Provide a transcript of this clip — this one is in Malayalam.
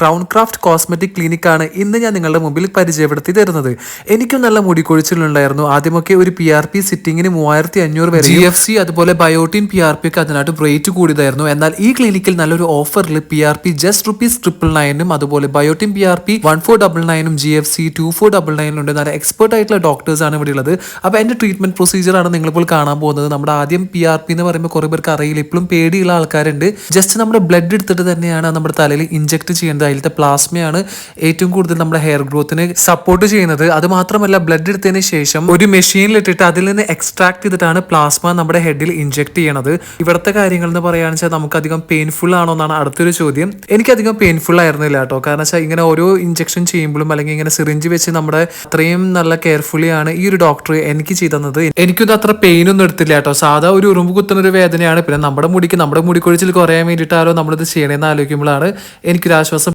ക്രൗൺ ക്രാഫ്റ്റ് കോസ്മെറ്റിക് ക്ലിനിക്കാണ് ഇന്ന് ഞാൻ നിങ്ങളുടെ മുമ്പിൽ പരിചയപ്പെടുത്തി തരുന്നത്. എനിക്കും നല്ല മുടികൊഴിച്ചിലുണ്ടായിരുന്നു. ആദ്യമൊക്കെ ഒരു PRP സിറ്റിങ്ങിന് 3500 വരെ, GFC അതുപോലെ ബയോട്ടിൻ PRP ഒക്കെ അതിനായിട്ട് റേറ്റ് കൂടിയതായിരുന്നു. എന്നാൽ ഈ ക്ലിനിക്കിൽ നല്ലൊരു ഓഫറിൽ PRP ജസ്റ്റ് ₹999 അതുപോലെ ബയോട്ടിൻ PRP 1499 GFC 2499 ഉണ്ട്. നല്ല എക്സ്പെർട്ട് ആയിട്ടുള്ള ഡോക്ടേഴ്സ് ആണ് ഇവിടെ ഉള്ളത്. അപ്പോൾ എന്റെ ട്രീറ്റ്മെന്റ് പ്രൊസീജിയർ ആണ് നിങ്ങളിപ്പോൾ കാണാൻ പോകുന്നത്. നമ്മുടെ ആദ്യം PRP എന്ന് പറയുമ്പോൾ കുറെ പേർക്ക് അറിയില്ല, ഇപ്പോഴും പേടിയുള്ള ആൾക്കാരുണ്ട്. ജസ്റ്റ് നമ്മുടെ ബ്ലഡ് എടുത്തിട്ട് തന്നെയാണ് നമ്മുടെ തലയിൽ ഇഞ്ചെക്ട് ചെയ്യുന്നത്. അതിലത്തെ പ്ലാസ്മയാണ് ഏറ്റവും കൂടുതൽ നമ്മുടെ ഹെയർ ഗ്രോത്തിനെ സപ്പോർട്ട് ചെയ്യുന്നത്. അത് മാത്രമല്ല, ബ്ലഡ് എടുത്തതിന് ശേഷം ഒരു മെഷീനിൽ ഇട്ടിട്ട് അതിൽ നിന്ന് എക്സ്ട്രാക്ട് ചെയ്തിട്ടാണ് പ്ലാസ്മ നമ്മുടെ ഹെഡിൽ ഇഞ്ചെക്ട് ചെയ്യണത്. ഇവിടുത്തെ കാര്യങ്ങൾ എന്ന് പറയുകയാണെന്ന് വെച്ചാൽ നമുക്ക് അധികം പെയിൻഫുൾ ആണോ എന്നാണ് അടുത്തൊരു ചോദ്യം. എനിക്കധികം പെയിൻഫുൾ ആയിരുന്നില്ല കേട്ടോ. കാരണം വെച്ചാൽ ഇങ്ങനെ ഓരോ ഇഞ്ചക്ഷൻ ചെയ്യുമ്പോഴും അല്ലെങ്കിൽ ഇങ്ങനെ സിറിഞ്ച് വെച്ച് നമ്മുടെ അത്രയും നല്ല കെയർഫുള്ളി ആണ് ഈ ഒരു ഡോക്ടർ എനിക്ക് ചെയ്തു തന്നത്. എനിക്കൊന്നും അത്ര പെയിൻ ഒന്നും എടുത്തില്ല കേട്ടോ. സാധാ ഒരു ഉറുമ്പ് കുത്തുന്ന ഒരു വേദനയാണ്. പിന്നെ നമ്മുടെ മുടി കൊഴിച്ചിൽ കുറയാൻ വേണ്ടിയിട്ടാലോ നമ്മളിത് ചെയ്യണമെന്ന് ആലോചിക്കുമ്പോഴാണ് എനിക്കൊരു ആശ്വാസം.